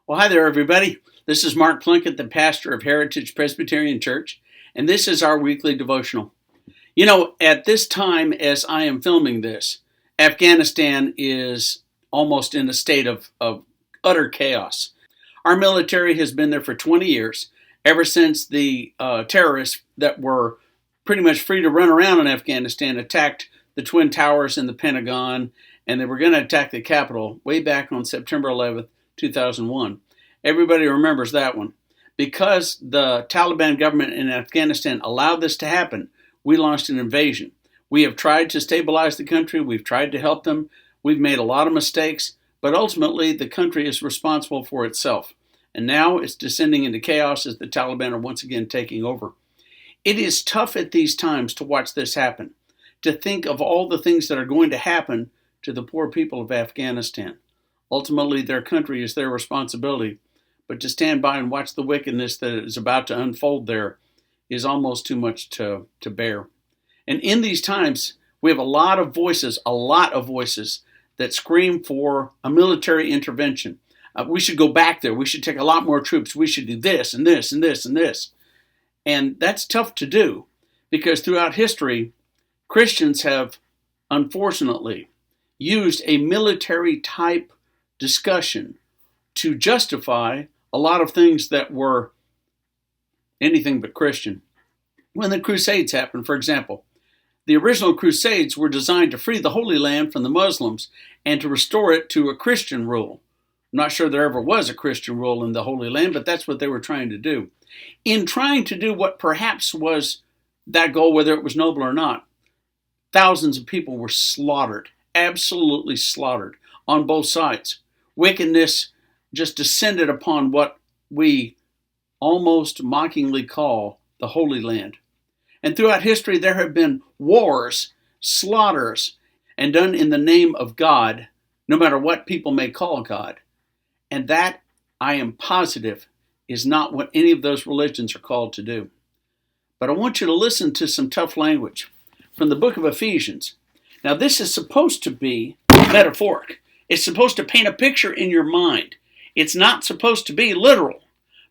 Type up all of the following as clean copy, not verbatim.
Well, hi there, everybody. This is Mark Plunkett, the pastor of Heritage Presbyterian Church, and this is our weekly devotional. You know, at this time, as I am filming this, Afghanistan is almost in a state of utter chaos. Our military has been there for 20 years, ever since the terrorists that were pretty much free to run around in Afghanistan attacked the Twin Towers and the Pentagon, and they were going to attack the Capitol way back on September 11th. 2001. Everybody remembers that one. Because the Taliban government in Afghanistan allowed this to happen, we launched an invasion. We have tried to stabilize the country. We've tried to help them. We've made a lot of mistakes, but ultimately the country is responsible for itself. And now it's descending into chaos as the Taliban are once again taking over. It is tough at these times to watch this happen, to think of all the things that are going to happen to the poor people of Afghanistan. Ultimately, their country is their responsibility, but to stand by and watch the wickedness that is about to unfold there is almost too much to bear. And in these times, we have a lot of voices that scream for a military intervention. We should go back there. We should take a lot more troops. We should do this and this and this and this. And that's tough to do because throughout history, Christians have, unfortunately, used a military type discussion to justify a lot of things that were anything but Christian. When the Crusades happened, for example, the original Crusades were designed to free the Holy Land from the Muslims and to restore it to a Christian rule. I'm not sure there ever was a Christian rule in the Holy Land, but that's what they were trying to do. In trying to do what perhaps was that goal, whether it was noble or not, thousands of people were slaughtered, absolutely slaughtered on both sides. Wickedness just descended upon what we almost mockingly call the Holy Land. And throughout history, there have been wars, slaughters, and done in the name of God, no matter what people may call God. And that, I am positive, is not what any of those religions are called to do. But I want you to listen to some tough language from the book of Ephesians. Now, this is supposed to be metaphoric. It's supposed to paint a picture in your mind. It's not supposed to be literal.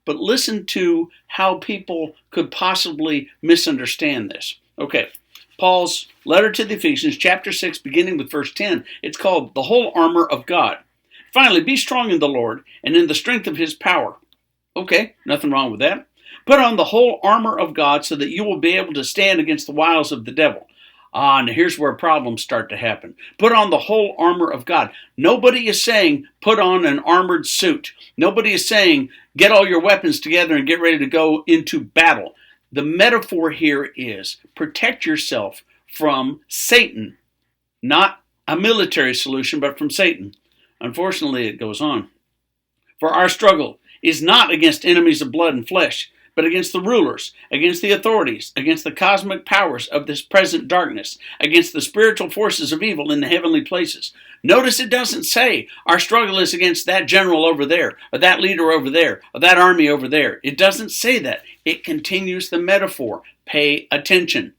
But listen to how people could possibly misunderstand this. Okay, Paul's letter to the Ephesians, chapter 6, beginning with verse 10. It's called the whole armor of God. Finally, be strong in the Lord and in the strength of his power. Okay, nothing wrong with that. Put on the whole armor of God so that you will be able to stand against the wiles of the devil. Now here's where problems start to happen. Put on the whole armor of God. Nobody is saying put on an armored suit. Nobody is saying get all your weapons together and get ready to go into battle. The metaphor here is protect yourself from Satan, not a military solution, but from Satan. Unfortunately, it goes on. For our struggle is not against enemies of blood and flesh, but against the rulers, against the authorities, against the cosmic powers of this present darkness, against the spiritual forces of evil in the heavenly places. Notice it doesn't say our struggle is against that general over there, or that leader over there, or that army over there. It doesn't say that. It continues the metaphor. Pay attention.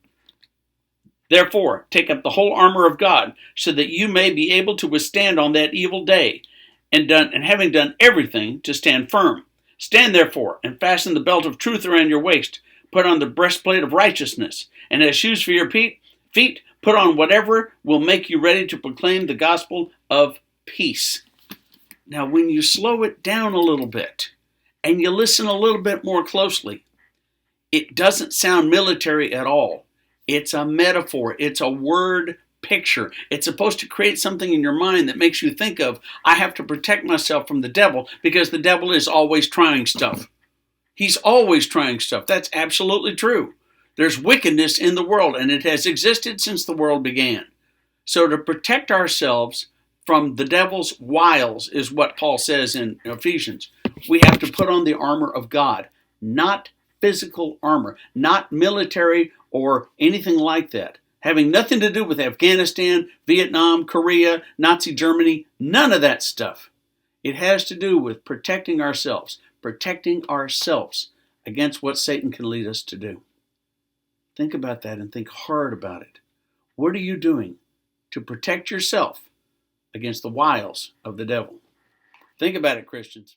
Therefore, take up the whole armor of God, so that you may be able to withstand on that evil day, and having done everything, to stand firm. Stand therefore, and fasten the belt of truth around your waist. Put on the breastplate of righteousness, and as shoes for your feet, put on whatever will make you ready to proclaim the gospel of peace. Now, when you slow it down a little bit, and you listen a little bit more closely, it doesn't sound military at all. It's a metaphor. It's a word picture. It's supposed to create something in your mind that makes you think of, I have to protect myself from the devil because the devil is always trying stuff. He's always trying stuff. That's absolutely true. There's wickedness in the world, and it has existed since the world began. So to protect ourselves from the devil's wiles is what Paul says in Ephesians. We have to put on the armor of God, not physical armor, not military or anything like that. Having nothing to do with Afghanistan, Vietnam, Korea, Nazi Germany, none of that stuff. It has to do with protecting ourselves against what Satan can lead us to do. Think about that and think hard about it. What are you doing to protect yourself against the wiles of the devil? Think about it, Christians.